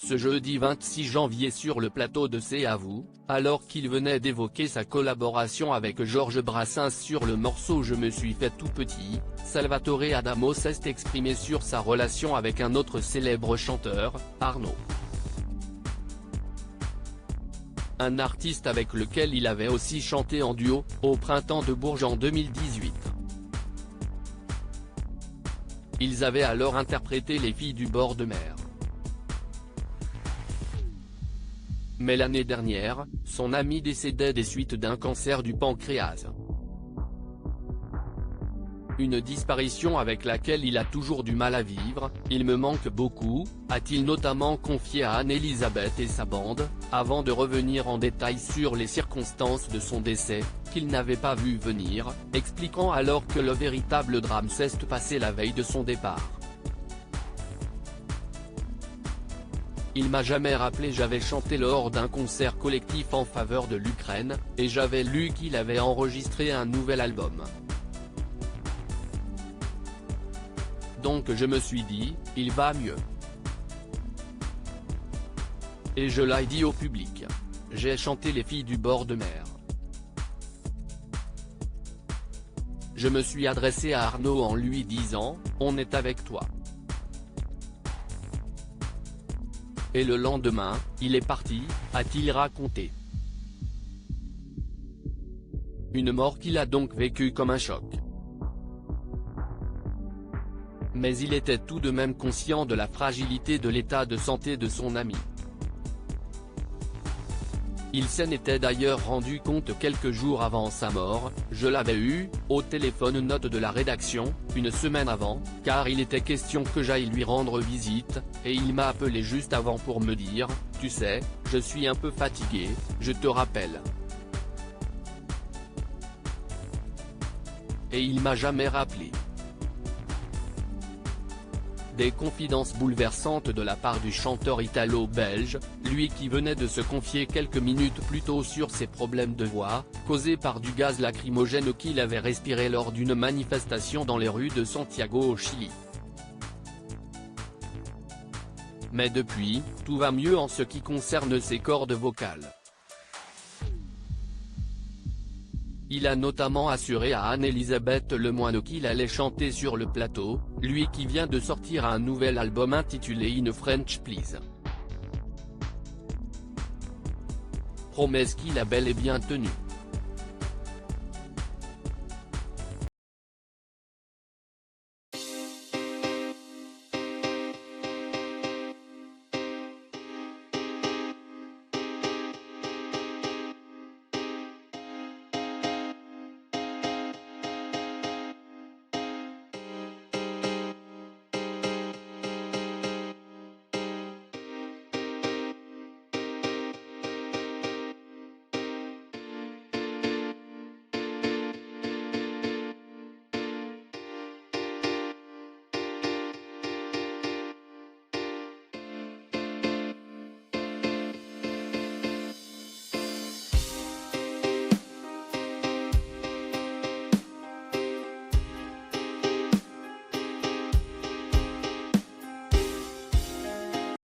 ce jeudi 26 janvier sur le plateau de C'est à vous, alors qu'il venait d'évoquer sa collaboration avec Georges Brassens sur le morceau Je me suis fait tout petit. Salvatore Adamo s'est exprimé sur sa relation avec un autre célèbre chanteur, Arnaud. Un artiste avec lequel il avait aussi chanté en duo, au Printemps de Bourges en 2018. Ils avaient alors interprété Les filles du bord de mer. Mais l'année dernière, son ami décédait des suites d'un cancer du pancréas. Une disparition avec laquelle il a toujours du mal à vivre, il me manque beaucoup, a-t-il notamment confié à Anne-Elisabeth et sa bande, avant de revenir en détail sur les circonstances de son décès, qu'il n'avait pas vu venir, expliquant alors que le véritable drame s'est passé la veille de son départ. Il m'a jamais rappelé, j'avais chanté lors d'un concert collectif en faveur de l'Ukraine, et j'avais lu qu'il avait enregistré un nouvel album. Donc je me suis dit, il va mieux. Et je l'ai dit au public. J'ai chanté Les filles du bord de mer. Je me suis adressé à Arnaud en lui disant, on est avec toi. Et le lendemain, il est parti, a-t-il raconté. Une mort qu'il a donc vécue comme un choc. Mais il était tout de même conscient de la fragilité de l'état de santé de son ami. Il s'en était d'ailleurs rendu compte quelques jours avant sa mort, je l'avais eu, au téléphone, note de la rédaction, une semaine avant, car il était question que j'aille lui rendre visite, et il m'a appelé juste avant pour me dire, tu sais, je suis un peu fatigué, je te rappelle. Et il m'a jamais rappelé. Des confidences bouleversantes de la part du chanteur italo-belge, lui qui venait de se confier quelques minutes plus tôt sur ses problèmes de voix, causés par du gaz lacrymogène qu'il avait respiré lors d'une manifestation dans les rues de Santiago au Chili. Mais depuis, tout va mieux en ce qui concerne ses cordes vocales. Il a notamment assuré à Anne-Elisabeth Lemoine qu'il allait chanter sur le plateau, lui qui vient de sortir un nouvel album intitulé In French Please. Promesse qu'il a bel et bien tenue.